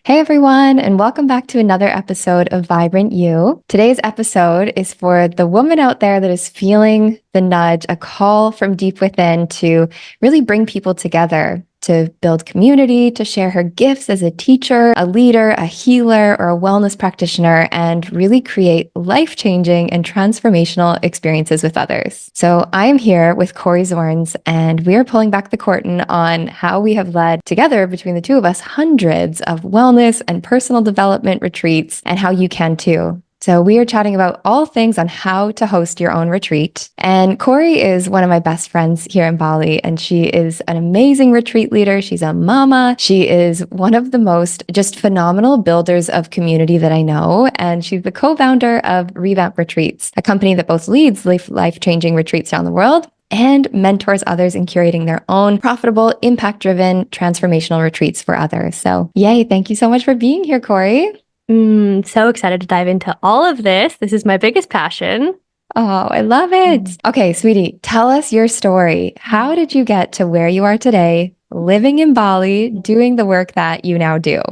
Hey everyone, and welcome back to another episode of Vibrant You. Today's episode is for the woman out there that is feeling the nudge, a call from deep within to really bring people together, to build community, to share her gifts as a teacher, a leader, a healer, or a wellness practitioner, and really create life-changing and transformational experiences with others. So I am here with Kori Zornes, and we are pulling back the curtain on how we have led together between the two of us hundreds of wellness and personal development retreats, and how you can too. So we are chatting about all things on how to host your own retreat. And Kori is one of my best friends here in Bali, and she is an amazing retreat leader. She's a momma. She is one of the most just phenomenal builders of community that I know. And she's the co-founder of Revamp Retreats, a company that both leads life-changing retreats around the world and mentors others in curating their own profitable, impact-driven, transformational retreats for others. So yay, thank you so much for being here, Kori. So excited to dive into all of this. This is my biggest passion. Oh, I love it. Okay, sweetie, tell us your story. How did you get to where you are today, living in Bali, doing the work that you now do?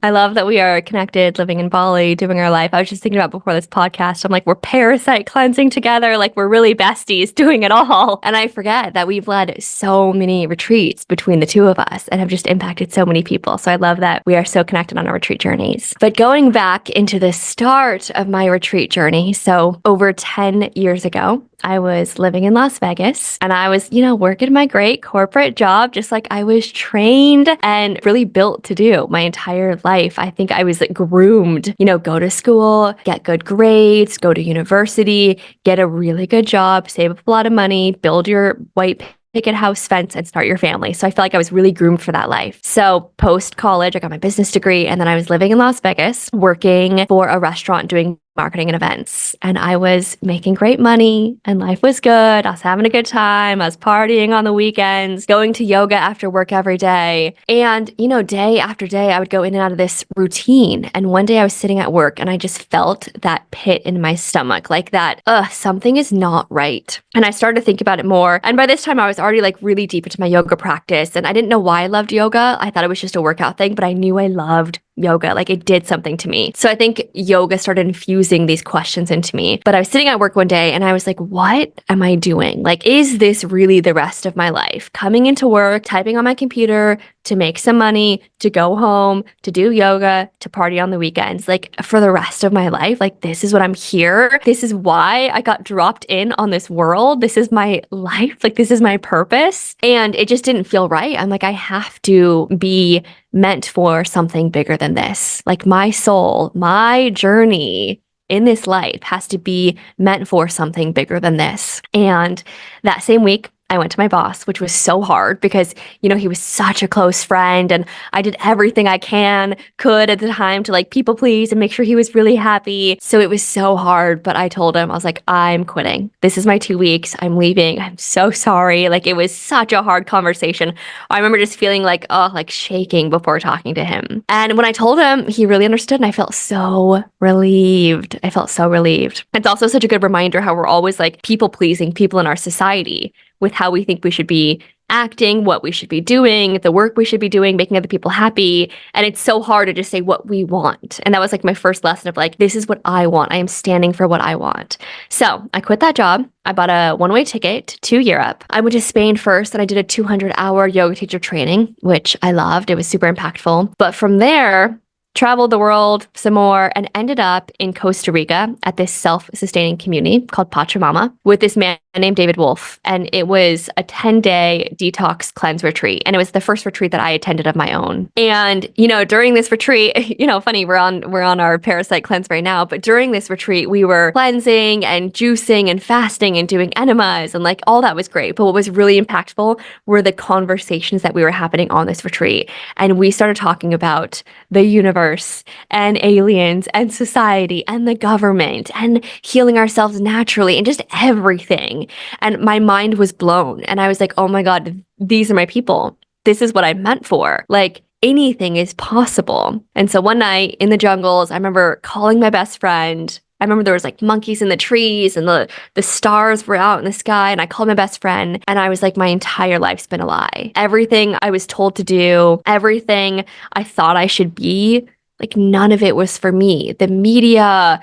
I love that we are connected, living in Bali, doing our life. I was just thinking about before this podcast, I'm like, we're parasite cleansing together. Like we're really besties doing it all. And I forget that we've led so many retreats between the two of us and have just impacted so many people. So I love that we are so connected on our retreat journeys. But going back into the start of my retreat journey, so over 10 years ago, I was living in Las Vegas and I was, working my great corporate job, just like I was trained and really built to do my entire life. I think I was groomed, go to school, get good grades, go to university, get a really good job, save up a lot of money, build your white picket house fence and start your family. So I felt like I was really groomed for that life. So post college, I got my business degree and then I was living in Las Vegas, working for a restaurant doing marketing and events. And I was making great money and life was good. I was having a good time. I was partying on the weekends, going to yoga after work every day. And, day after day, I would go in and out of this routine. And one day I was sitting at work and I just felt that pit in my stomach, like that, something is not right. And I started to think about it more. And by this time I was already like really deep into my yoga practice. And I didn't know why I loved yoga. I thought it was just a workout thing, but I knew I loved yoga. Like it did something to me. So I think yoga started infusing these questions into me. But I was sitting at work one day and I was like, what am I doing? Like, is this really the rest of my life? Coming into work, typing on my computer to make some money, to go home, to do yoga, to party on the weekends, like for the rest of my life. Like, this is what I'm here. This is why I got dropped in on this world. This is my life. Like, this is my purpose. And it just didn't feel right. I'm like, I have to be meant for something bigger than this. Like my soul, my journey in this life has to be meant for something bigger than this. And that same week, I went to my boss, which was so hard because, he was such a close friend and I did everything I could at the time to like people please and make sure he was really happy. So it was so hard, but I told him, I was like, I'm quitting. This is my 2 weeks. I'm leaving. I'm so sorry. Like it was such a hard conversation. I remember just feeling like, like shaking before talking to him. And when I told him, he really understood and I felt so relieved. I felt so relieved. It's also such a good reminder how we're always like people pleasing people in our society with how we think we should be acting, what we should be doing, the work we should be doing, making other people happy. And it's so hard to just say what we want. And that was like my first lesson of like, this is what I want. I am standing for what I want. So I quit that job. I bought a one-way ticket to Europe. I went to Spain first and I did a 200-hour yoga teacher training, which I loved. It was super impactful. But from there, traveled the world some more and ended up in Costa Rica at this self-sustaining community called Pachamama with this man named David Wolf. And it was a 10-day detox cleanse retreat. And it was the first retreat that I attended of my own. And, during this retreat, funny, we're on our parasite cleanse right now, but during this retreat, we were cleansing and juicing and fasting and doing enemas and like all that was great. But what was really impactful were the conversations that we were happening on this retreat. And we started talking about the universe and aliens and society and the government and healing ourselves naturally and just everything. And my mind was blown. And I was like, oh my God, these are my people. This is what I'm meant for. Like anything is possible. And so one night in the jungles, I remember calling my best friend. I remember there was like monkeys in the trees and the stars were out in the sky. And I called my best friend and I was like, my entire life's been a lie. Everything I was told to do, everything I thought I should be Like none of it was for me. The media,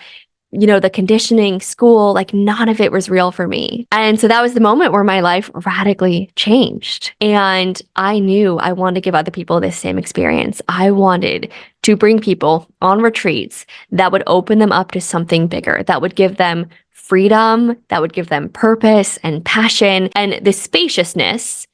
the conditioning, school, like none of it was real for me. And so that was the moment where my life radically changed. And I knew I wanted to give other people this same experience. I wanted to bring people on retreats that would open them up to something bigger, that would give them freedom, that would give them purpose and passion and the spaciousness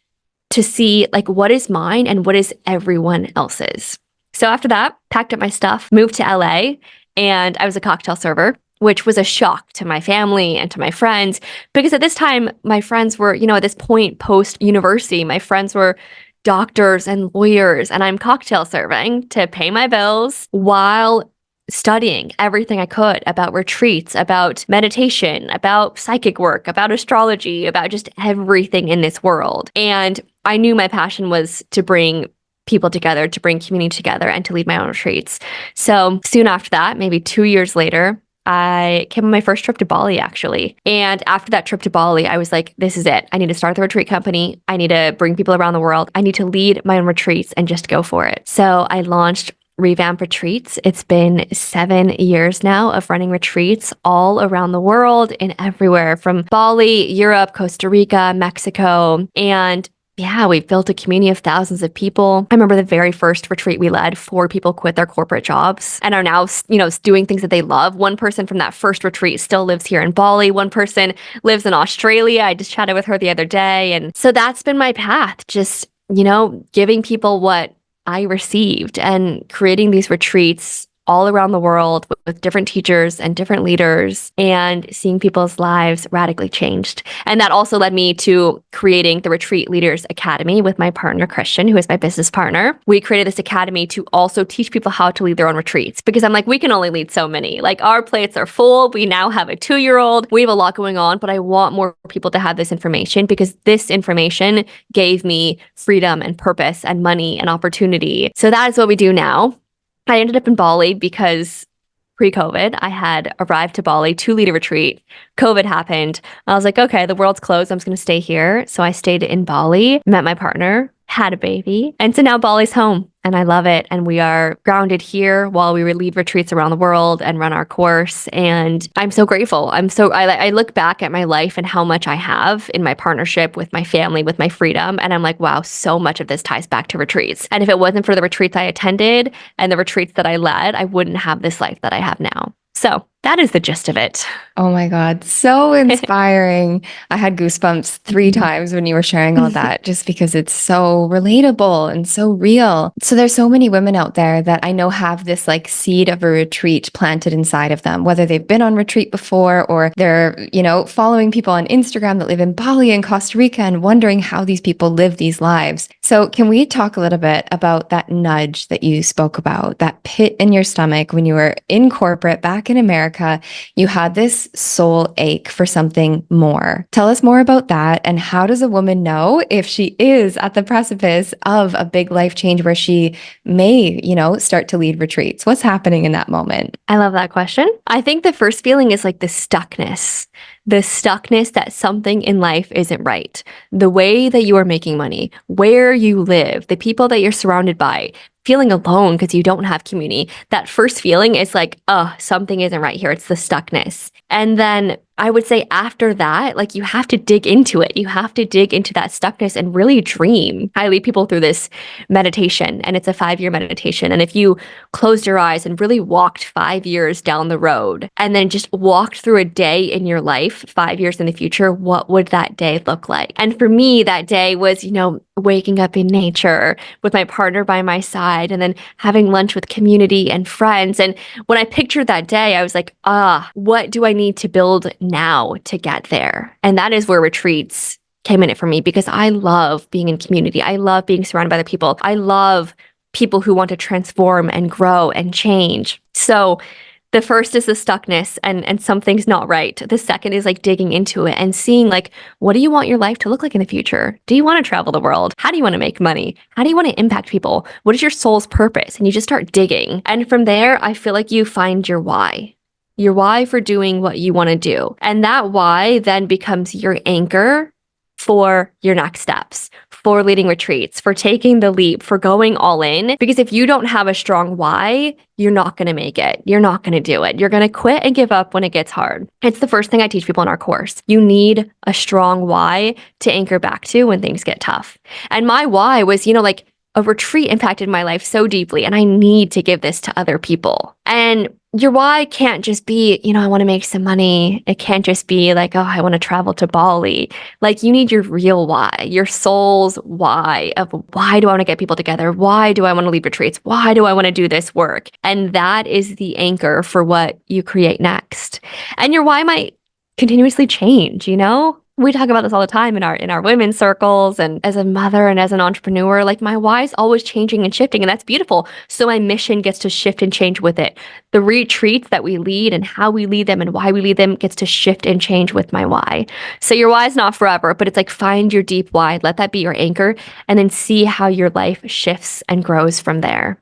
to see like what is mine and what is everyone else's. So after that, packed up my stuff, moved to LA, and I was a cocktail server, which was a shock to my family and to my friends because at this time my friends were, at this point post university, my friends were doctors and lawyers, and I'm cocktail serving to pay my bills while studying everything I could about retreats, about meditation, about psychic work, about astrology, about just everything in this world. And I knew my passion was to bring people together, to bring community together, and to lead my own retreats. So soon after that, maybe 2 years later, I came on my first trip to Bali, actually. And after that trip to Bali, I was like, this is it. I need to start the retreat company. I need to bring people around the world. I need to lead my own retreats and just go for it. So I launched Revamp Retreats. It's been 7 years now of running retreats all around the world and everywhere from Bali, Europe, Costa Rica, Mexico. And yeah, we've built a community of thousands of people. I remember the very first retreat we led, 4 people quit their corporate jobs and are now, doing things that they love. One person from that first retreat still lives here in Bali. One person lives in Australia. I just chatted with her the other day. And so that's been my path, just, giving people what I received and creating these retreats all around the world with different teachers and different leaders and seeing people's lives radically changed. And that also led me to creating the Retreat Leaders Academy with my partner, Christian, who is my business partner. We created this academy to also teach people how to lead their own retreats because I'm like, we can only lead so many. Like our plates are full. We now have a 2-year-old. We have a lot going on, but I want more people to have this information because this information gave me freedom and purpose and money and opportunity. So that is what we do now. I ended up in Bali because pre-COVID, I had arrived to Bali to lead a retreat. COVID happened. I was like, okay, the world's closed. I'm just going to stay here. So I stayed in Bali, met my partner, had a baby. And so now Bali's home and I love it. And we are grounded here while we lead retreats around the world and run our course. And I'm so grateful. I look back at my life and how much I have in my partnership with my family, with my freedom. And I'm like, wow, so much of this ties back to retreats. And if it wasn't for the retreats I attended and the retreats that I led, I wouldn't have this life that I have now. So that is the gist of it. Oh my God, so inspiring. I had goosebumps 3 times when you were sharing all that, just because it's so relatable and so real. So there's so many women out there that I know have this like seed of a retreat planted inside of them, whether they've been on retreat before or they're, following people on Instagram that live in Bali and Costa Rica and wondering how these people live these lives. So can we talk a little bit about that nudge that you spoke about, that pit in your stomach when you were in corporate back in America? You had this soul ache for something more. Tell us more about that. And how does a woman know if she is at the precipice of a big life change where she may, start to lead retreats? What's happening in that moment? I love that question. I think the first feeling is like the stuckness that something in life isn't right. The way that you are making money, where you live, the people that you're surrounded by, feeling alone because you don't have community. That first feeling is like, oh, something isn't right here. It's the stuckness. And then I would say after that, like you have to dig into it. You have to dig into that stuckness and really dream. I lead people through this meditation, and it's a 5-year meditation. And if you closed your eyes and really walked 5 years down the road and then just walked through a day in your life 5 years in the future, what would that day look like? And for me, that day was, waking up in nature with my partner by my side and then having lunch with community and friends. And when I pictured that day, I was like, what do I need to build now to get there? And that is where retreats came in it for me because I love being in community. I love being surrounded by other people. I love people who want to transform and grow and change. So the first is the stuckness and something's not right. The second is like digging into it and seeing like, what do you want your life to look like in the future? Do you want to travel the world? How do you want to make money? How do you want to impact people? What is your soul's purpose? And you just start digging. And from there, I feel like you find your why for doing what you want to do. And that why then becomes your anchor for your next steps, for leading retreats, for taking the leap, for going all in. Because if you don't have a strong why, you're not going to make it. You're not going to do it. You're going to quit and give up when it gets hard. It's the first thing I teach people in our course. You need a strong why to anchor back to when things get tough. And my why was, like a retreat impacted my life so deeply, and I need to give this to other people. And your why can't just be, I want to make some money. It can't just be like, oh, I want to travel to Bali. Like, you need your real why, your soul's why of why do I want to get people together? Why do I want to lead retreats? Why do I want to do this work? And that is the anchor for what you create next. And your why might continuously change, We talk about this all the time in our women's circles, and as a mother and as an entrepreneur, like my why is always changing and shifting, and that's beautiful. So my mission gets to shift and change with it. The retreats that we lead and how we lead them and why we lead them gets to shift and change with my why. So your why is not forever, but it's like find your deep why, let that be your anchor, and then see how your life shifts and grows from there.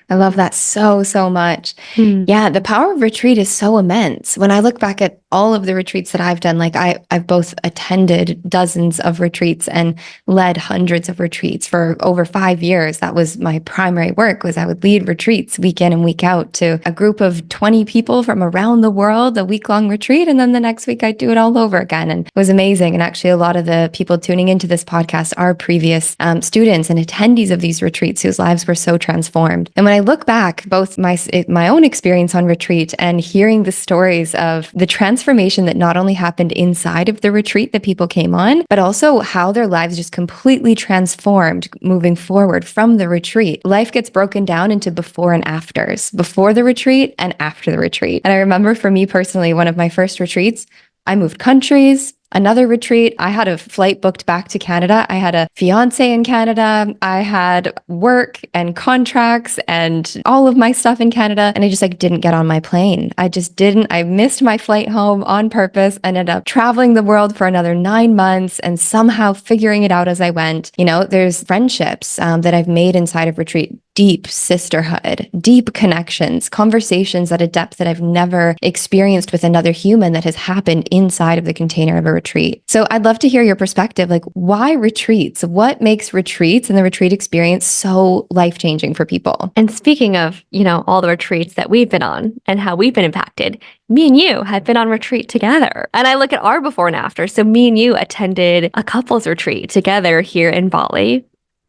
I love that so, so much. Yeah, the power of retreat is so immense. When I look back at all of the retreats that I've done, like I've both attended dozens of retreats and led hundreds of retreats for over 5 years. That was my primary work, was I would lead retreats week in and week out to a group of 20 people from around the world, a week-long retreat. And then the next week I'd do it all over again. And it was amazing. And actually a lot of the people tuning into this podcast are previous students and attendees of these retreats whose lives were so transformed. And when I look back, both my own experience on retreat and hearing the stories of the transformation that not only happened inside of the retreat that people came on, but also how their lives just completely transformed moving forward from the retreat. Life gets broken down into before and afters, before the retreat and after the retreat. And I remember for me personally, one of my first retreats, I moved countries. Another retreat, I had a flight booked back to Canada. I had a fiance in Canada. I had work and contracts and all of my stuff in Canada. And I just didn't get on my plane. I just didn't. I missed my flight home on purpose. I ended up traveling the world for another 9 months and somehow figuring it out as I went. There's friendships that I've made inside of retreat. Deep sisterhood, deep connections, conversations at a depth that I've never experienced with another human that has happened inside of the container of a retreat. So I'd love to hear your perspective. Like, why retreats? What makes retreats and the retreat experience so life-changing for people? And speaking of, all the retreats that we've been on and how we've been impacted, me and you have been on retreat together. And I look at our before and after. So me and you attended a couples retreat together here in Bali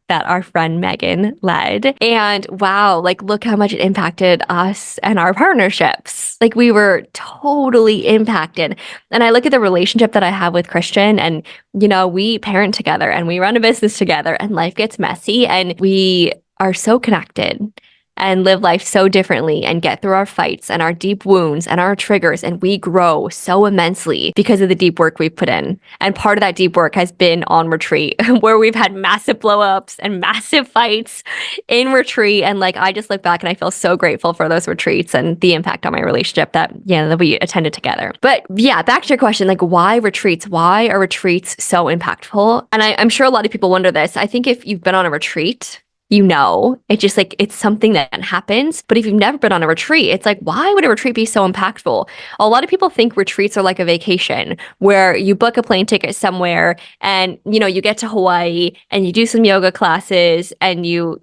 that our friend Megan led. And wow, look how much it impacted us and our partnerships. We were totally impacted. And I look at the relationship that I have with Christian, and, we parent together and we run a business together, and life gets messy and we are so connected and live life so differently and get through our fights and our deep wounds and our triggers. And we grow so immensely because of the deep work we've put in. And part of that deep work has been on retreat where we've had massive blow-ups and massive fights in retreat. And I just look back and I feel so grateful for those retreats and the impact on my relationship that we attended together. But yeah, back to your question, why retreats? Why are retreats so impactful? And I'm sure a lot of people wonder this. I think if you've been on a retreat, it's just it's something that happens. But if you've never been on a retreat, it's why would a retreat be so impactful? A lot of people think retreats are like a vacation where you book a plane ticket somewhere and, you get to Hawaii and you do some yoga classes and you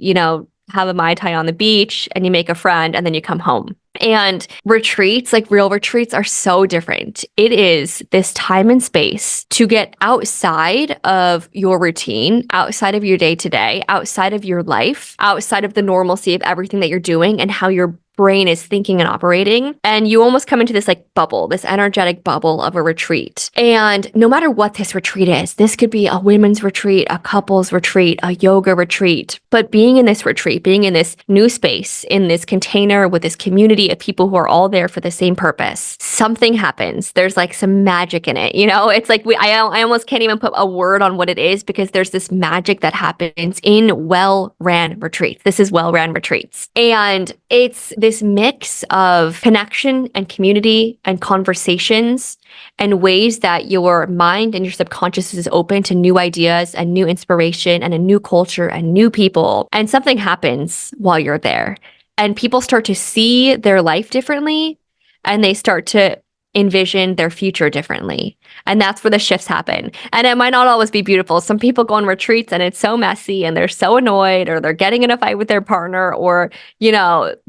have a Mai Tai on the beach and you make a friend and then you come home. And retreats, real retreats, are so different. It is this time and space to get outside of your routine, outside of your day-to-day, outside of your life, outside of the normalcy of everything that you're doing and how your brain is thinking and operating. And you almost come into this bubble, this energetic bubble of a retreat. And no matter what this retreat is, this could be a women's retreat, a couples retreat, a yoga retreat. But being in this retreat, being in this new space, in this container with this community of people who are all there for the same purpose, something happens. There's some magic in it. It's I almost can't even put a word on what it is because there's this magic that happens in well-ran retreats. This is well-ran retreats. And it's this mix of connection and community and conversations and ways that your mind and your subconscious is open to new ideas and new inspiration and a new culture and new people. And something happens while you're there. And people start to see their life differently, and they start to envision their future differently. And that's where the shifts happen. And it might not always be beautiful. Some people go on retreats and it's so messy and they're so annoyed, or they're getting in a fight with their partner, or,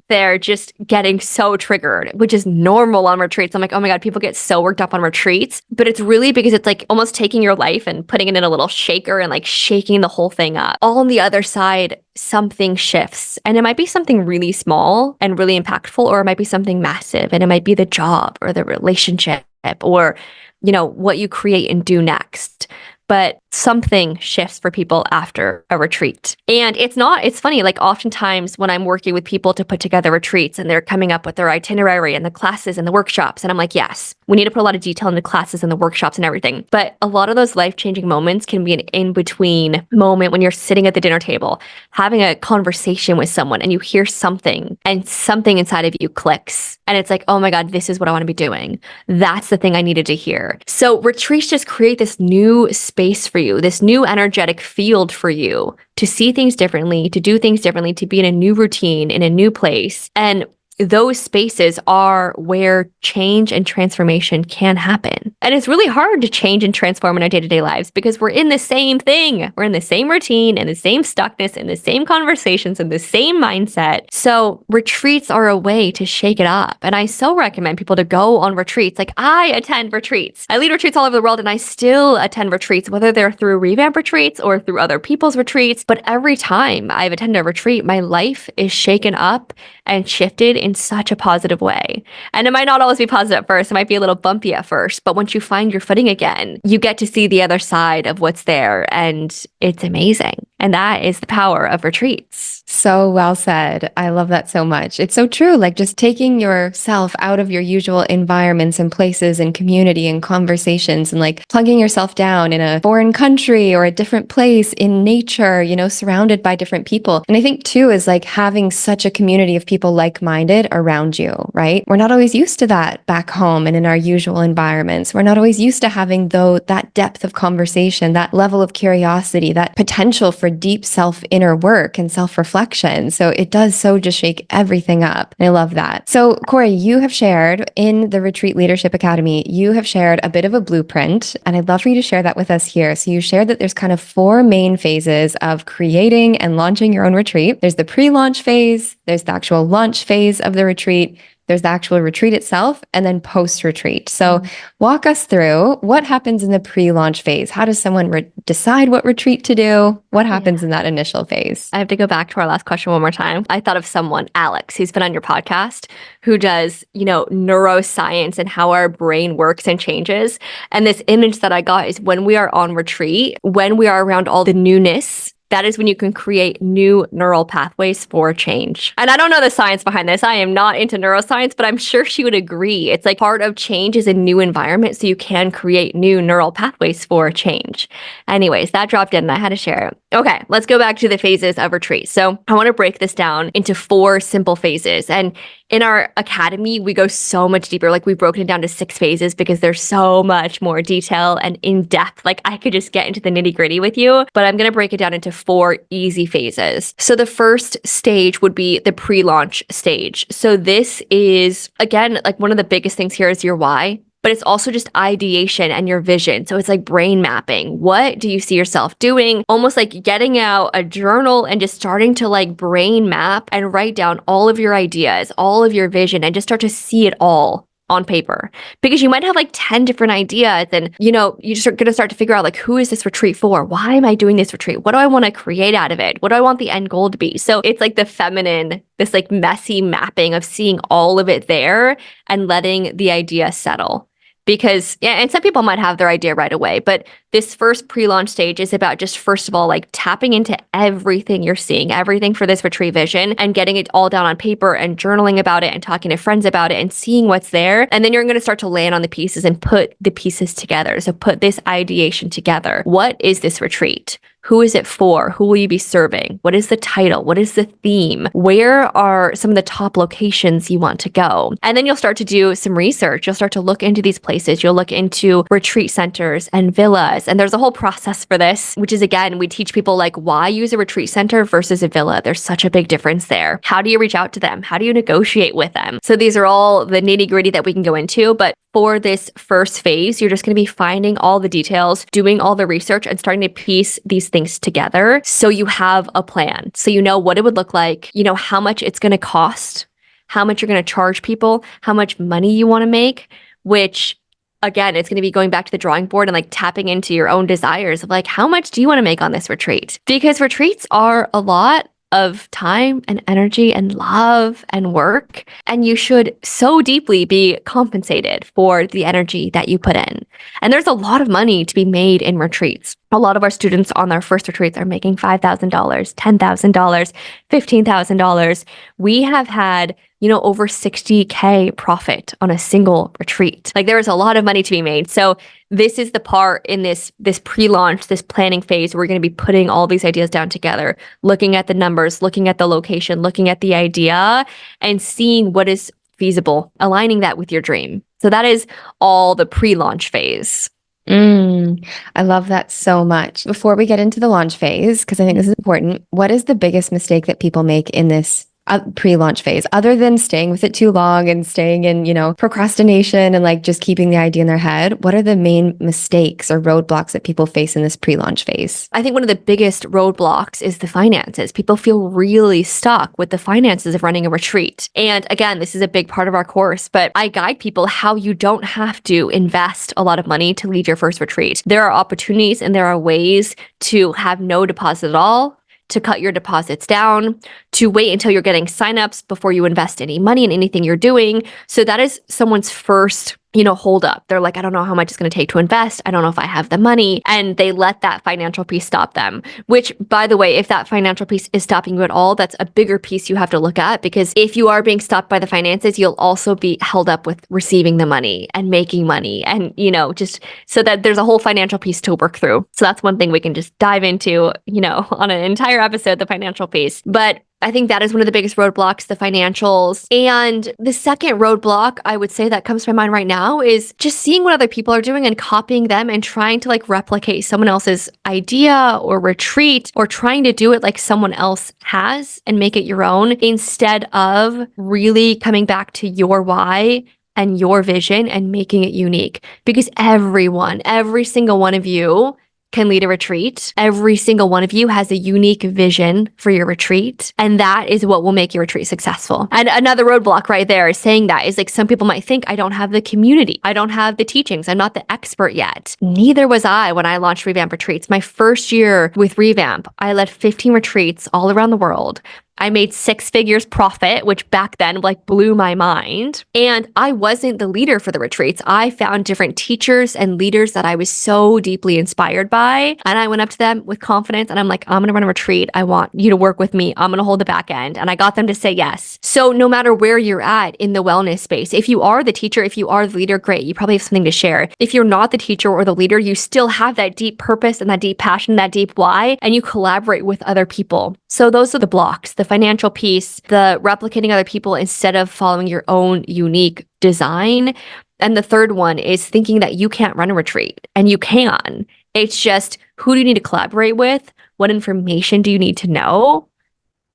they're just getting so triggered, which is normal on retreats. I'm like, oh my God, people get so worked up on retreats. But it's really because it's like almost taking your life and putting it in a little shaker and like shaking the whole thing up. All on the other side, something shifts. And it might be something really small and really impactful, or it might be something massive. And it might be the job or the relationship or, what you create and do next. But something shifts for people after a retreat. And it's funny, like oftentimes when I'm working with people to put together retreats and they're coming up with their itinerary and the classes and the workshops, and I'm like, yes, we need to put a lot of detail into classes and the workshops and everything. But a lot of those life-changing moments can be an in-between moment when you're sitting at the dinner table, having a conversation with someone, and you hear something and something inside of you clicks. And it's like, oh my God, this is what I want to be doing. That's the thing I needed to hear. So retreats just create this new space for you, this new energetic field for you to see things differently, to do things differently, to be in a new routine, in a new place. And those spaces are where change and transformation can happen. And it's really hard to change and transform in our day-to-day lives because we're in the same thing. We're in the same routine and the same stuckness and the same conversations and the same mindset. So retreats are a way to shake it up. And I so recommend people to go on retreats. Like I attend retreats. I lead retreats all over the world and I still attend retreats, whether they're through revamp retreats or through other people's retreats. But every time I've attended a retreat, my life is shaken up and shifted in such a positive way. And it might not always be positive at first. It might be a little bumpy at first, but once you find your footing again, you get to see the other side of what's there, and it's amazing. And that is the power of retreats. So well said. I love that so much. It's so true. Like just taking yourself out of your usual environments and places and community and conversations, and like plugging yourself down in a foreign country or a different place in nature, surrounded by different people. And I think too is like having such a community of people like-minded around you, right? We're not always used to that back home and in our usual environments. We're not always used to having that depth of conversation, that level of curiosity, that potential for deep inner work and self-reflection. So it does so just shake everything up. And I love that. So Kori, you have shared in the Retreat Leadership Academy, you have shared a bit of a blueprint, and I'd love for you to share that with us here. So you shared that there's kind of 4 main phases of creating and launching your own retreat. There's the pre-launch phase, there's the actual launch phase of the retreat, there's the actual retreat itself, and then post-retreat. So walk us through what happens in the pre-launch phase. How does someone decide what retreat to do? What happens in that initial phase? I have to go back to our last question one more time. I thought of someone, Alex, who's been on your podcast, who does, neuroscience and how our brain works and changes. And this image that I got is when we are on retreat, when we are around all the newness, that is when you can create new neural pathways for change. And I don't know the science behind this. I am not into neuroscience, but I'm sure she would agree. It's like part of change is a new environment, so you can create new neural pathways for change. Anyways, that dropped in and I had to share it. Okay, let's go back to the phases of retreat. So I want to break this down into 4 simple phases. And in our academy, we go so much deeper. Like we've broken it down to 6 phases because there's so much more detail and in depth. Like I could just get into the nitty gritty with you, but I'm going to break it down into 4 easy phases. So the first stage would be the pre-launch stage. So this is, again, like one of the biggest things here is your why. But it's also just ideation and your vision. So it's like brain mapping. What do you see yourself doing? Almost like getting out a journal and just starting to like brain map and write down all of your ideas, all of your vision, and just start to see it all on paper. Because you might have like 10 different ideas and, you're just going to start to figure out like, who is this retreat for? Why am I doing this retreat? What do I want to create out of it? What do I want the end goal to be? So it's like the feminine, this like messy mapping of seeing all of it there and letting the idea settle. Because, and some people might have their idea right away, but this first pre-launch stage is about just, first of all, like tapping into everything you're seeing, everything for this retreat vision, and getting it all down on paper and journaling about it and talking to friends about it and seeing what's there. And then you're going to start to land on the pieces and put the pieces together. So put this ideation together. What is this retreat? Who is it for? Who will you be serving? What is the title? What is the theme? Where are some of the top locations you want to go? And then you'll start to do some research. You'll start to look into these places. You'll look into retreat centers and villas ideas. And there's a whole process for this, which is, again, we teach people like why use a retreat center versus a villa. There's such a big difference there. How do you reach out to them? How do you negotiate with them? So these are all the nitty-gritty that we can go into. But for this first phase, you're just going to be finding all the details, doing all the research, and starting to piece these things together so you have a plan. So you know what it would look like, you know how much it's going to cost, how much you're going to charge people, how much money you want to make, which again, it's going to be going back to the drawing board and like tapping into your own desires of like, how much do you want to make on this retreat? Because retreats are a lot of time and energy and love and work, and you should so deeply be compensated for the energy that you put in. And there's a lot of money to be made in retreats. A lot of our students on their first retreats are making $5,000, $10,000, $15,000. We have had, you know, over 60K profit on a single retreat. Like there is a lot of money to be made. So this is the part in this pre-launch, this planning phase, where we're going to be putting all these ideas down together, looking at the numbers, looking at the location, looking at the idea, and seeing what is feasible, aligning that with your dream. So that is all the pre-launch phase. I love that so much. Before we get into the launch phase, because I think this is important, what is the biggest mistake that people make in this pre-launch phase, other than staying with it too long and staying in, you know, procrastination and like just keeping the idea in their head? What are the main mistakes or roadblocks that people face in this pre-launch phase? I think one of the biggest roadblocks is the finances. People feel really stuck with the finances of running a retreat. And again, this is a big part of our course, but I guide people how you don't have to invest a lot of money to lead your first retreat. There are opportunities and there are ways to have no deposit at all, to cut your deposits down, to wait until you're getting signups before you invest any money in anything you're doing. So that is someone's first, you know, hold up. They're like, I don't know how much it's going to take to invest. I don't know if I have the money. And they let that financial piece stop them, which, by the way, if that financial piece is stopping you at all, that's a bigger piece you have to look at, because if you are being stopped by the finances, you'll also be held up with receiving the money and making money, and, you know, just so that there's a whole financial piece to work through. So that's one thing we can just dive into, you know, on an entire episode, the financial piece. But I think that is one of the biggest roadblocks, the financials. And the second roadblock I would say that comes to my mind right now is just seeing what other people are doing and copying them and trying to like replicate someone else's idea or retreat, or trying to do it like someone else has and make it your own, instead of really coming back to your why and your vision and making it unique. Because everyone, every single one of you can lead a retreat. Every single one of you has a unique vision for your retreat, and that is what will make your retreat successful. And another roadblock right there is saying that is like, some people might think, I don't have the community, I don't have the teachings, I'm not the expert yet. Neither was I when I launched Revamp Retreats. My first year with Revamp, I led 15 retreats all around the world. I made 6 figures profit, which back then like blew my mind. And I wasn't the leader for the retreats. I found different teachers and leaders that I was so deeply inspired by. And I went up to them with confidence and I'm like, I'm going to run a retreat. I want you to work with me. I'm going to hold the back end. And I got them to say yes. So no matter where you're at in the wellness space, if you are the teacher, if you are the leader, great. You probably have something to share. If you're not the teacher or the leader, you still have that deep purpose and that deep passion, that deep why, and you collaborate with other people. So those are the blocks: the financial piece, the replicating other people instead of following your own unique design. And the third one is thinking that you can't run a retreat, and you can. It's just, who do you need to collaborate with? What information do you need to know?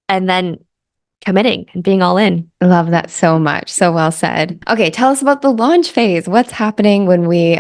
And then committing and being all in. I love that so much. So well said. Okay, tell us about the launch phase. What's happening when we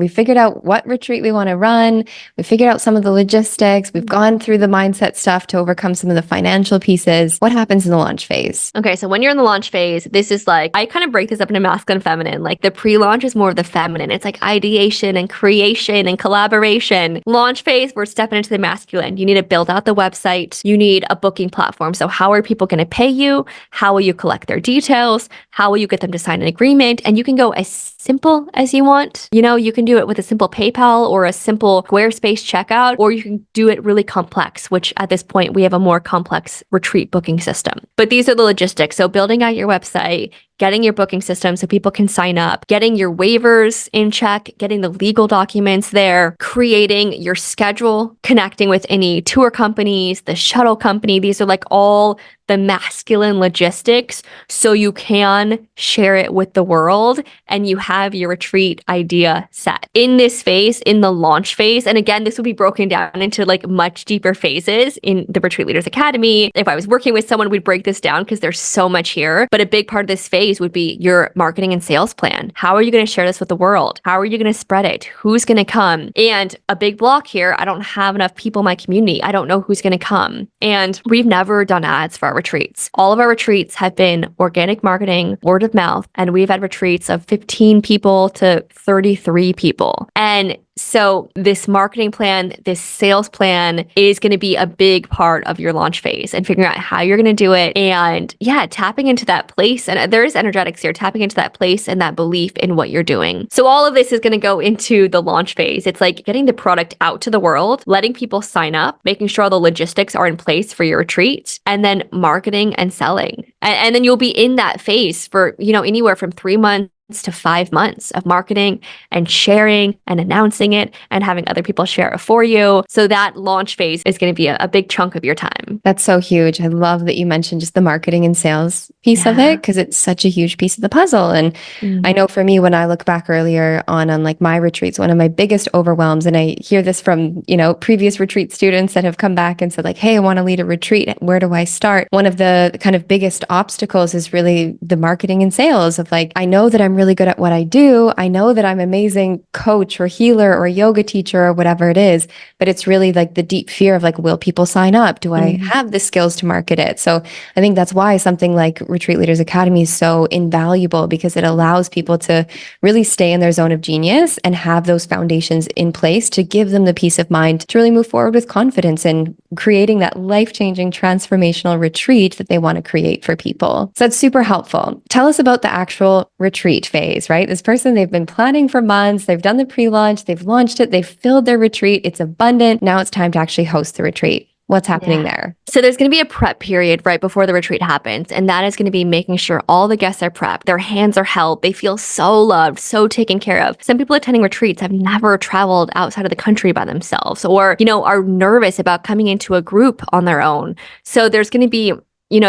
figured out what retreat we want to run. We figured out some of the logistics. We've gone through the mindset stuff to overcome some of the financial pieces. What happens in the launch phase? Okay, so when you're in the launch phase, this is like, I kind of break this up into masculine and feminine. Like the pre-launch is more of the feminine. It's like ideation and creation and collaboration. Launch phase, we're stepping into the masculine. You need to build out the website. You need a booking platform. So how are people going to pay you? How will you collect their details? How will you get them to sign an agreement? And you can go as simple as you want. You know, you can do it with a simple PayPal or a simple Squarespace checkout, or you can do it really complex, which at this point we have a more complex retreat booking system. But these are the logistics. So building out your website, getting your booking system so people can sign up, getting your waivers in check, getting the legal documents there, creating your schedule, connecting with any tour companies, the shuttle company. These are like all the masculine logistics so you can share it with the world and you have your retreat idea set. In this phase, in the launch phase, and again, this will be broken down into like much deeper phases in the Retreat Leaders Academy. If I was working with someone, we'd break this down because there's so much here. But a big part of this phase would be your marketing and sales plan. How are you going to share this with the world? How are you going to spread it? Who's going to come? And a big block here, I don't have enough people in my community. I don't know who's going to come. And we've never done ads for our retreats. All of our retreats have been organic marketing, word of mouth, and we've had retreats of 15 people to 33 people. And so this marketing plan, this sales plan is going to be a big part of your launch phase and figuring out how you're going to do it. And yeah, tapping into that place. And there is energetics here, tapping into that place and that belief in what you're doing. So all of this is going to go into the launch phase. It's like getting the product out to the world, letting people sign up, making sure all the logistics are in place for your retreat, and then marketing and selling. And then you'll be in that phase for, anywhere from 3 months to 5 months of marketing and sharing and announcing it and having other people share it for you. So that launch phase is going to be a big chunk of your time. That's so huge. I love that you mentioned just the marketing and sales piece of it because it's such a huge piece of the puzzle. And I know for me, when I look back earlier on like my retreats, one of my biggest overwhelms, and I hear this from, previous retreat students that have come back and said like, hey, I want to lead a retreat. Where do I start? One of the kind of biggest obstacles is really the marketing and sales of like, I know that I'm really good at what I do. I know that I'm an amazing coach or healer or yoga teacher or whatever it is, but it's really like the deep fear of like, will people sign up? Do I have the skills to market it? So I think that's why something like Retreat Leaders Academy is so invaluable because it allows people to really stay in their zone of genius and have those foundations in place to give them the peace of mind to really move forward with confidence and creating that life-changing transformational retreat that they want to create for people. So that's super helpful. Tell us about the actual retreat phase, right? This person, they've been planning for months, they've done the pre-launch, they've launched it, they've filled their retreat, it's abundant. Now it's time to actually host the retreat. What's happening there? So there's going to be a prep period right before the retreat happens. And that is going to be making sure all the guests are prepped. Their hands are held. They feel so loved, so taken care of. Some people attending retreats have never traveled outside of the country by themselves or, are nervous about coming into a group on their own. So there's going to be,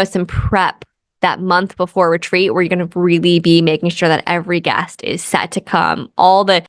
some prep that month before retreat where you're going to really be making sure that every guest is set to come. All the,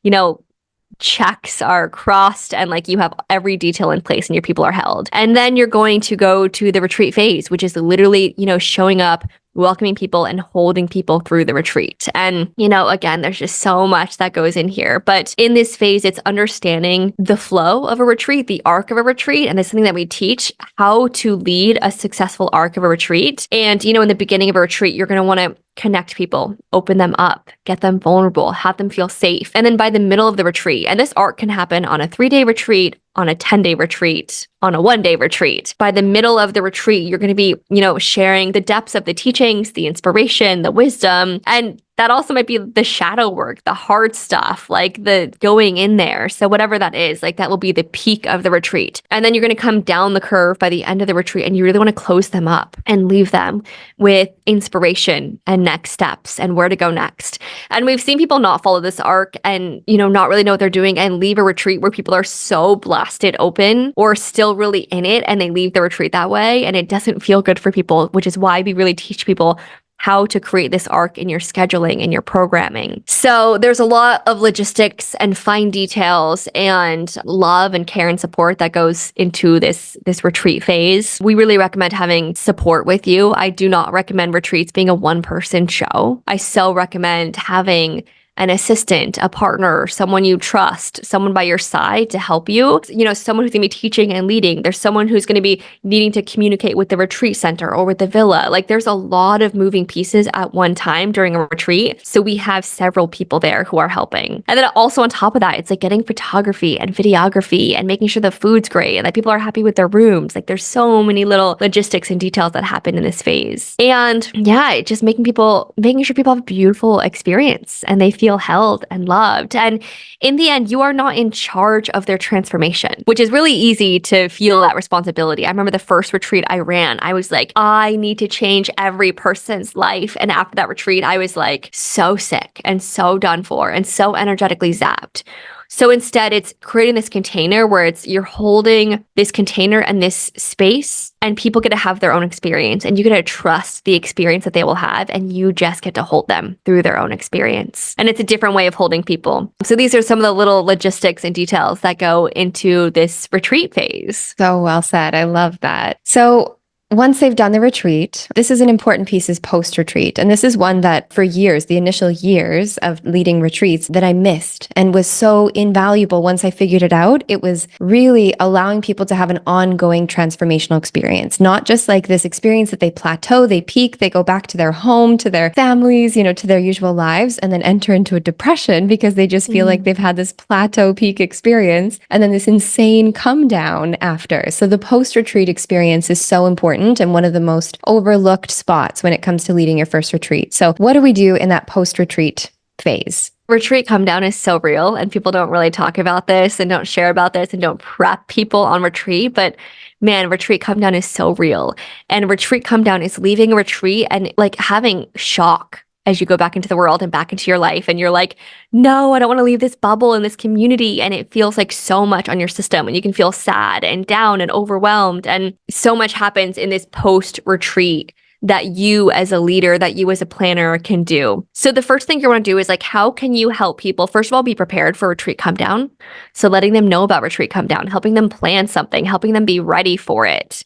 checks are crossed and like you have every detail in place and your people are held. And then you're going to go to the retreat phase, which is literally, showing up, welcoming people and holding people through the retreat. And, again, there's just so much that goes in here. But in this phase, it's understanding the flow of a retreat, the arc of a retreat. And it's something that we teach how to lead a successful arc of a retreat. And, in the beginning of a retreat, you're going to want to connect people, open them up, get them vulnerable, have them feel safe. And then by the middle of the retreat, and this arc can happen on a 3-day retreat, on a 10-day retreat, on a 1-day retreat. By the middle of the retreat, you're going to be, sharing the depths of the teachings, the inspiration, the wisdom, and that also might be the shadow work, the hard stuff, like the going in there. So whatever that is, like that will be the peak of the retreat. And then you're going to come down the curve by the end of the retreat and you really want to close them up and leave them with inspiration and next steps and where to go next. And we've seen people not follow this arc and, not really know what they're doing and leave a retreat where people are so blasted open or still really in it and they leave the retreat that way. And it doesn't feel good for people, which is why we really teach people how to create this arc in your scheduling and your programming. So there's a lot of logistics and fine details and love and care and support that goes into this retreat phase. We really recommend having support with you. I do not recommend retreats being a one-person show. I so recommend having an assistant, a partner, someone you trust, someone by your side to help you, someone who's going to be teaching and leading. There's someone who's going to be needing to communicate with the retreat center or with the villa. Like there's a lot of moving pieces at one time during a retreat. So we have several people there who are helping. And then also on top of that, it's like getting photography and videography and making sure the food's great and that people are happy with their rooms. Like there's so many little logistics and details that happen in this phase. And yeah, just making sure people have a beautiful experience and they feel feel held and loved. And in the end, you are not in charge of their transformation, which is really easy to feel that responsibility. I remember the first retreat I ran, I was like, I need to change every person's life. And after that retreat, I was like so sick and so done for and so energetically zapped. So instead, it's creating this container where you're holding this container and this space, and people get to have their own experience, and you get to trust the experience that they will have, and you just get to hold them through their own experience. And it's a different way of holding people. So these are some of the little logistics and details that go into this retreat phase. So well said. I love that. So once they've done the retreat, this is an important piece is post-retreat. And this is one that for years, the initial years of leading retreats that I missed and was so invaluable once I figured it out. It was really allowing people to have an ongoing transformational experience, not just like this experience that they plateau, they peak, they go back to their home, to their families, to their usual lives, and then enter into a depression because they just feel like they've had this plateau peak experience and then this insane come down after. So the post-retreat experience is so important and one of the most overlooked spots when it comes to leading your first retreat. So what do we do in that post-retreat phase? Retreat come down is so real, and people don't really talk about this and don't share about this and don't prep people on retreat. But man, retreat come down is so real. And retreat come down is leaving a retreat and like having shock as you go back into the world and back into your life. And you're like, no, I don't want to leave this bubble and this community. And it feels like so much on your system, and you can feel sad and down and overwhelmed. And so much happens in this post-retreat that you as a leader, that you as a planner can do. So the first thing you want to do is like, how can you help people? First of all, be prepared for retreat come down. So letting them know about retreat come down, helping them plan something, helping them be ready for it.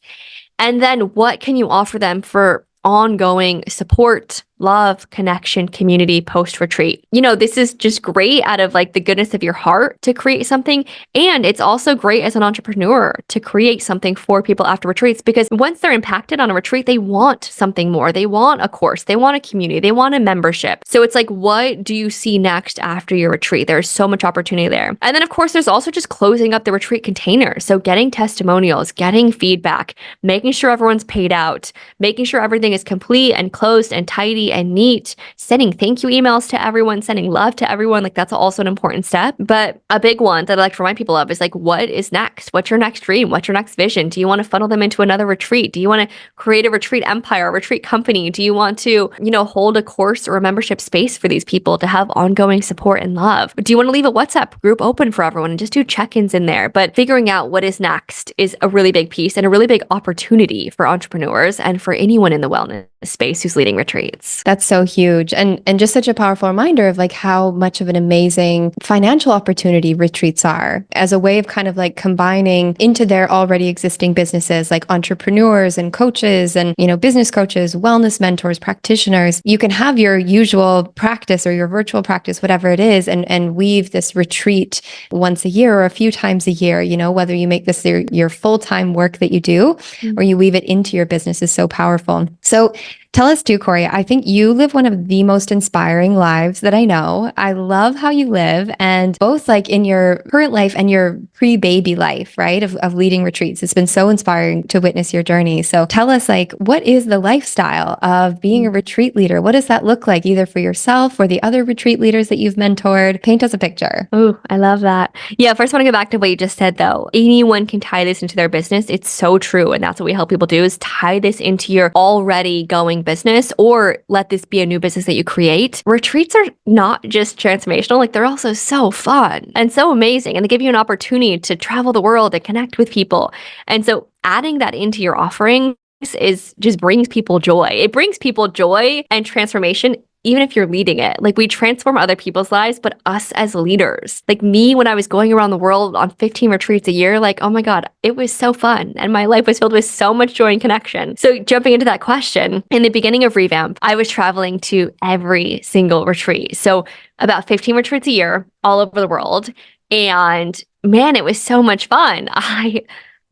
And then what can you offer them for ongoing support, love, connection, community, post-retreat? This is just great out of like the goodness of your heart to create something. And it's also great as an entrepreneur to create something for people after retreats, because once they're impacted on a retreat, they want something more. They want a course, they want a community, they want a membership. So it's like, what do you see next after your retreat? There's so much opportunity there. And then of course, there's also just closing up the retreat container. So getting testimonials, getting feedback, making sure everyone's paid out, making sure everything is complete and closed and tidy and neat, sending thank you emails to everyone, sending love to everyone. Like that's also an important step. But a big one that I like to remind people of is like, what is next? What's your next dream? What's your next vision? Do you want to funnel them into another retreat? Do you want to create a retreat empire, a retreat company? Do you want to, hold a course or a membership space for these people to have ongoing support and love? Do you want to leave a WhatsApp group open for everyone and just do check-ins in there? But figuring out what is next is a really big piece and a really big opportunity for entrepreneurs and for anyone in the wellness space who's leading retreats. That's so huge. And just such a powerful reminder of like how much of an amazing financial opportunity retreats are as a way of kind of like combining into their already existing businesses, like entrepreneurs and coaches and, business coaches, wellness mentors, practitioners. You can have your usual practice or your virtual practice, whatever it is, and weave this retreat once a year or a few times a year, whether you make this your full-time work that you do or you weave it into your business is so powerful. So tell us too, Kori, I think you live one of the most inspiring lives that I know. I love how you live, and both like in your current life and your pre-baby life, right, of leading retreats. It's been so inspiring to witness your journey. So tell us, like, what is the lifestyle of being a retreat leader? What does that look like, either for yourself or the other retreat leaders that you've mentored? Paint us a picture. Oh, I love that. Yeah, first I want to go back to what you just said, though. Anyone can tie this into their business. It's so true. And that's what we help people do, is tie this into your already going business, or let this be a new business that you create. Retreats are not just transformational, like they're also so fun and so amazing. And they give you an opportunity to travel the world and connect with people. And so adding that into your offering is just brings people joy. It brings people joy and transformation, even if you're leading it. Like, we transform other people's lives, but us as leaders, like me, when I was going around the world on 15 retreats a year, like, oh my God, it was so fun. And my life was filled with so much joy and connection. So jumping into that question, in the beginning of Revamp, I was traveling to every single retreat. So about 15 retreats a year all over the world. And man, it was so much fun. I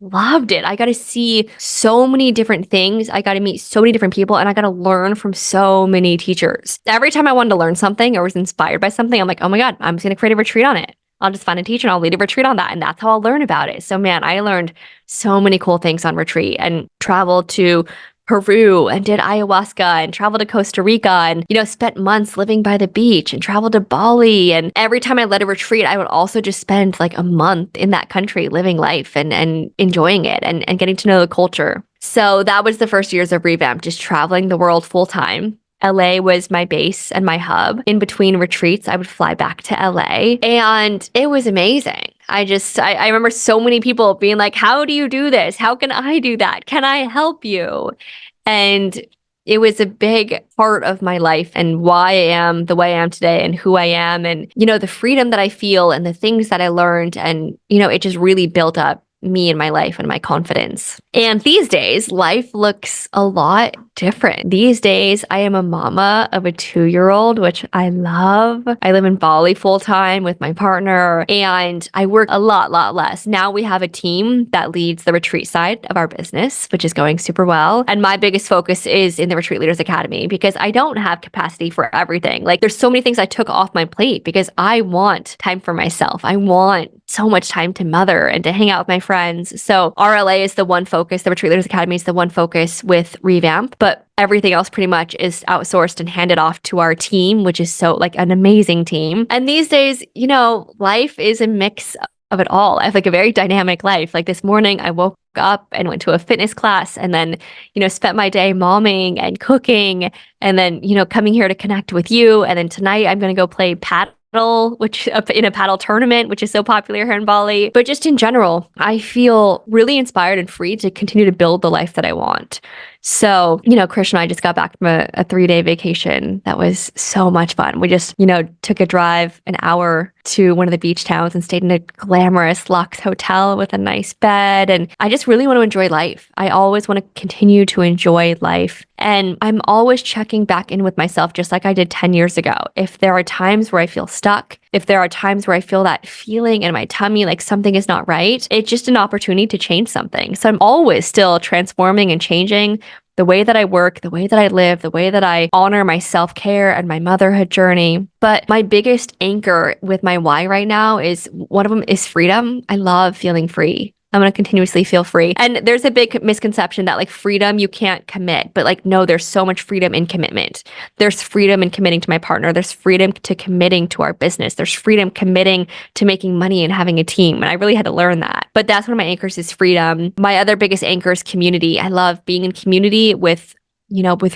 loved it. I got to see so many different things. I got to meet so many different people, and I got to learn from so many teachers. Every time I wanted to learn something or was inspired by something, I'm like, oh my God, I'm just going to create a retreat on it. I'll just find a teacher and I'll lead a retreat on that. And that's how I'll learn about it. So man, I learned so many cool things on retreat and traveled to Peru and did ayahuasca and traveled to Costa Rica and, spent months living by the beach and traveled to Bali. And every time I led a retreat, I would also just spend like a month in that country living life and enjoying it and getting to know the culture. So that was the first years of Revamp, just traveling the world full time. LA was my base and my hub. In between retreats, I would fly back to LA and it was amazing. I remember so many people being like, how do you do this? How can I do that? Can I help you? And it was a big part of my life and why I am the way I am today and who I am and, the freedom that I feel and the things that I learned. And, it just really built up me and my life and my confidence. And these days, life looks a lot different. These days, I am a mama of a 2-year-old, which I love. I live in Bali full time with my partner and I work a lot less. Now we have a team that leads the retreat side of our business, which is going super well. And my biggest focus is in the Retreat Leaders Academy because I don't have capacity for everything. Like there's so many things I took off my plate because I want time for myself. I want so much time to mother and to hang out with my friends. So RLA is the one focus. The Retreat Leaders Academy is the one focus with Revamp, but everything else pretty much is outsourced and handed off to our team, which is so like an amazing team. And these days, life is a mix of it all. I have like a very dynamic life. Like this morning, I woke up and went to a fitness class and then, spent my day momming and cooking and then, coming here to connect with you. And then tonight I'm going to go play paddle, which in a paddle tournament, which is so popular here in Bali. But just in general, I feel really inspired and free to continue to build the life that I want. So, Krish and I just got back from a 3-day vacation. That was so much fun. We just, took a drive an hour to one of the beach towns and stayed in a glamorous luxe hotel with a nice bed. And I just really want to enjoy life. I always want to continue to enjoy life. And I'm always checking back in with myself, just like I did 10 years ago. If there are times where I feel stuck, if there are times where I feel that feeling in my tummy, like something is not right, it's just an opportunity to change something. So I'm always still transforming and changing the way that I work, the way that I live, the way that I honor my self-care and my motherhood journey. But my biggest anchor with my why right now is one of them is freedom. I love feeling free. I'm going to continuously feel free. And there's a big misconception that like freedom, you can't commit, but like, no, there's so much freedom in commitment. There's freedom in committing to my partner. There's freedom to committing to our business. There's freedom committing to making money and having a team. And I really had to learn that. But that's one of my anchors is freedom. My other biggest anchor is community. I love being in community with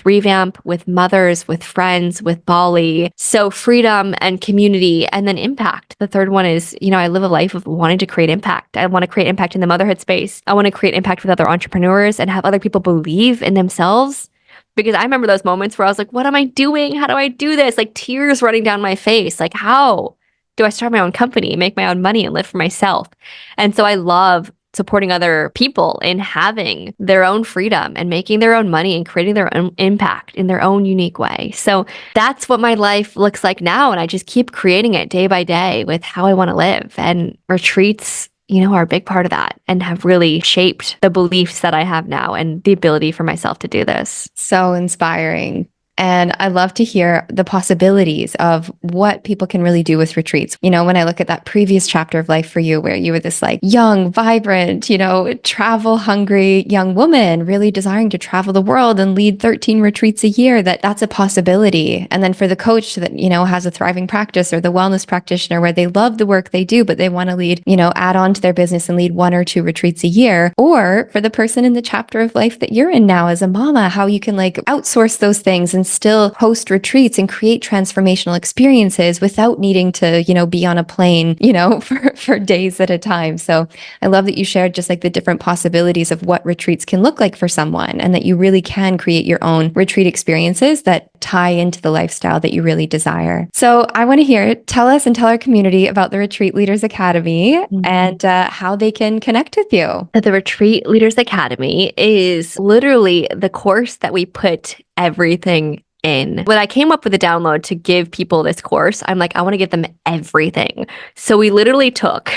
Revamp, with mothers, with friends, with Bali. So freedom and community and then impact. The third one is, I live a life of wanting to create impact. I want to create impact in the motherhood space. I want to create impact with other entrepreneurs and have other people believe in themselves. Because I remember those moments where I was like, what am I doing? How do I do this? Like tears running down my face. Like, how do I start my own company, make my own money and live for myself? And so I love supporting other people in having their own freedom and making their own money and creating their own impact in their own unique way. So that's what my life looks like now. And I just keep creating it day by day with how I want to live. And retreats, are a big part of that and have really shaped the beliefs that I have now and the ability for myself to do this. So inspiring. And I love to hear the possibilities of what people can really do with retreats. When I look at that previous chapter of life for you, where you were this like young, vibrant, travel hungry young woman, really desiring to travel the world and lead 13 retreats a year, that's a possibility. And then for the coach that, has a thriving practice or the wellness practitioner where they love the work they do, but they want to lead, add on to their business and lead 1 or 2 retreats a year. Or for the person in the chapter of life that you're in now as a mama, how you can like outsource those things and still host retreats and create transformational experiences without needing to, be on a plane, for days at a time. So I love that you shared just like the different possibilities of what retreats can look like for someone and that you really can create your own retreat experiences that tie into the lifestyle that you really desire. So I want to hear it. Tell us and tell our community about the Retreat Leaders Academy and how they can connect with you. The Retreat Leaders Academy is literally the course that we put everything in. When I came up with a download to give people this course, I'm like, I want to give them everything. So we literally took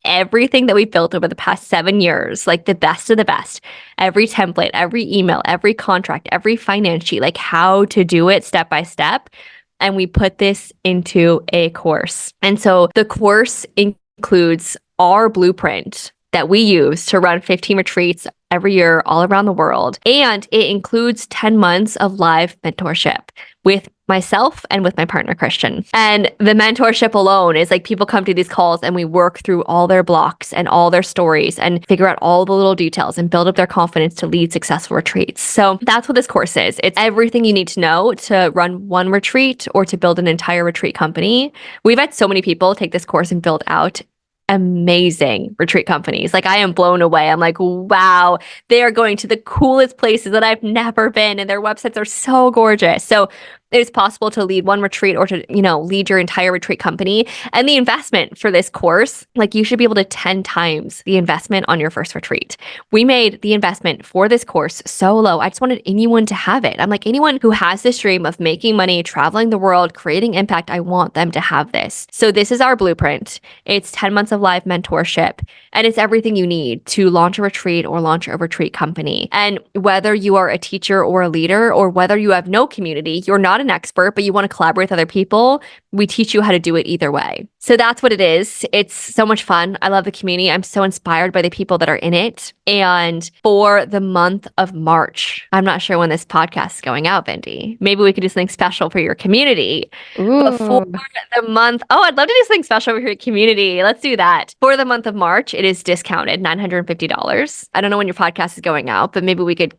everything that we built over the past 7 years, like the best of the best, every template, every email, every contract, every finance sheet, like how to do it step by step. And we put this into a course. And so the course includes our blueprint that we use to run 15 retreats every year all around the world. And it includes 10 months of live mentorship with myself and with my partner, Christian. And the mentorship alone is like people come to these calls and we work through all their blocks and all their stories and figure out all the little details and build up their confidence to lead successful retreats. So that's what this course is. It's everything you need to know to run one retreat or to build an entire retreat company. We've had so many people take this course and build out amazing retreat companies. Like I am blown away. I'm like, wow, they are going to the coolest places that I've never been and their websites are so gorgeous. So it is possible to lead one retreat or to, lead your entire retreat company. And the investment for this course, like you should be able to 10 times the investment on your first retreat. We made the investment for this course so low. I just wanted anyone to have it. I'm like, anyone who has this dream of making money, traveling the world, creating impact, I want them to have this. So this is our blueprint. It's 10 months of live mentorship, and it's everything you need to launch a retreat or launch a retreat company. And whether you are a teacher or a leader, or whether you have no community, you're not an expert, but you want to collaborate with other people, we teach you how to do it either way. So that's what it is. It's so much fun. I love the community. I'm so inspired by the people that are in it. And for the month of March, I'm not sure when this podcast is going out, Bindi. Maybe we could do something special for your community. But for Ooh. the month, I'd love to do something special for your community. Let's do that. For the month of March, it is discounted, $950. I don't know when your podcast is going out, but maybe we could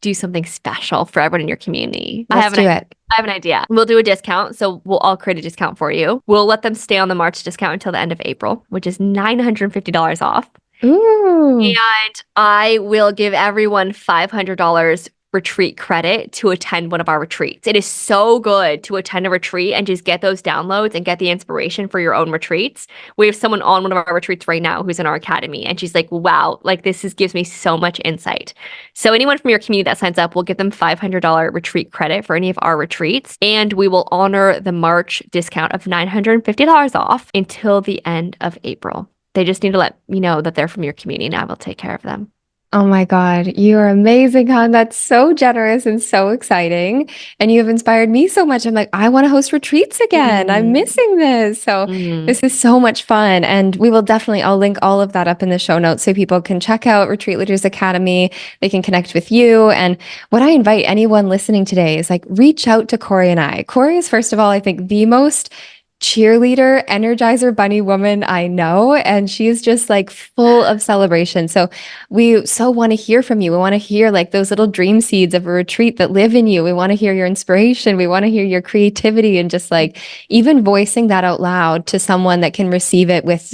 do something special for everyone in your community. Let's do it. I have an idea. We'll do a discount. So we'll all create a discount for you. We'll let them stay on the March discount until the end of April, which is $950 off. Ooh. And I will give everyone $500 retreat credit to attend one of our retreats. It is so good to attend a retreat and just get those downloads and get the inspiration for your own retreats. We have someone on one of our retreats right now who's in our academy, and she's like, wow, like gives me so much insight. So anyone from your community that signs up, we'll give them $500 retreat credit for any of our retreats, and we will honor the March discount of $950 off until the end of April. They just need to let you know that they're from your community, and I will take care of them. Oh my God, you are amazing, hon. That's so generous and so exciting. And you have inspired me so much. I'm like, I want to host retreats again. I'm missing this. So this is so much fun. And I'll link all of that up in the show notes so people can check out Retreat Leaders Academy. They can connect with you. And what I invite anyone listening today is like, reach out to Kori and I. Kori is, first of all, I think the most cheerleader, energizer bunny woman I know. And she's just like full of celebration. So we so want to hear from you. We want to hear like those little dream seeds of a retreat that live in you. We want to hear your inspiration. We want to hear your creativity, and just like even voicing that out loud to someone that can receive it with,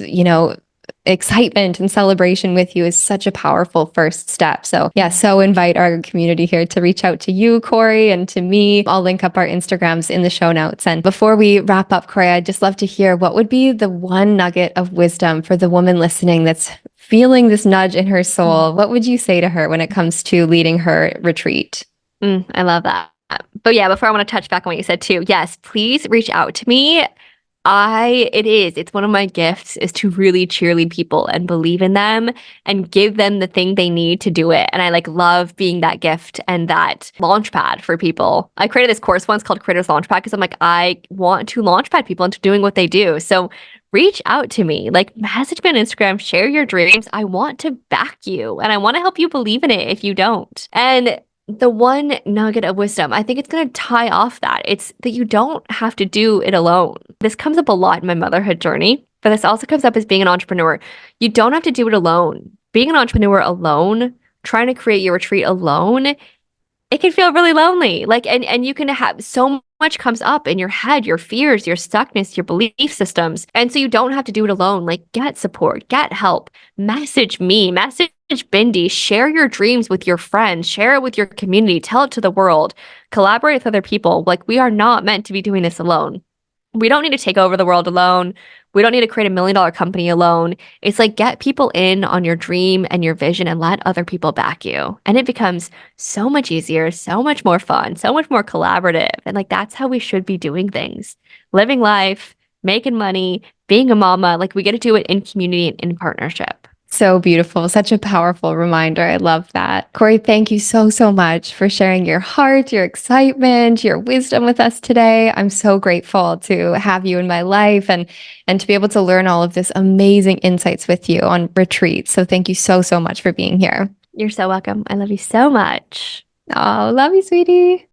excitement and celebration with you is such a powerful first step. So yeah, so invite our community here to reach out to you, Kori, and to me. I'll link up our Instagrams in the show notes. And before we wrap up, Kori, I'd just love to hear what would be the one nugget of wisdom for the woman listening that's feeling this nudge in her soul. What would you say to her when it comes to leading her retreat? I love that. But yeah, before I want to touch back on what you said too, yes, please reach out to me. It's one of my gifts is to really cheerlead people and believe in them and give them the thing they need to do it. And I love being that gift and that launch pad for people. I created this course once called Creators Launchpad because I'm like, I want to launchpad people into doing what they do. So reach out to me, message me on Instagram, share your dreams. I want to back you and I want to help you believe in it if you don't. And the one nugget of wisdom, I think it's going to tie off that. It's that you don't have to do it alone. This comes up a lot in my motherhood journey, but this also comes up as being an entrepreneur. You don't have to do it alone. Being an entrepreneur alone, trying to create your retreat alone, it can feel really lonely. And you can have so much comes up in your head, your fears, your stuckness, your belief systems. And so you don't have to do it alone. Get support, get help, message me, message Bindi, share your dreams with your friends, share it with your community, tell it to the world, collaborate with other people. We are not meant to be doing this alone. We don't need to take over the world alone. We don't need to create $1 million company alone. It's get people in on your dream and your vision and let other people back you. And it becomes so much easier, so much more fun, so much more collaborative. And that's how we should be doing things. Living life, making money, being a mama, we get to do it in community and in partnership. So beautiful. Such a powerful reminder. I love that. Kori, thank you so, so much for sharing your heart, your excitement, your wisdom with us today. I'm so grateful to have you in my life and to be able to learn all of this amazing insights with you on retreat. So thank you so, so much for being here. You're so welcome. I love you so much. Oh, love you, sweetie.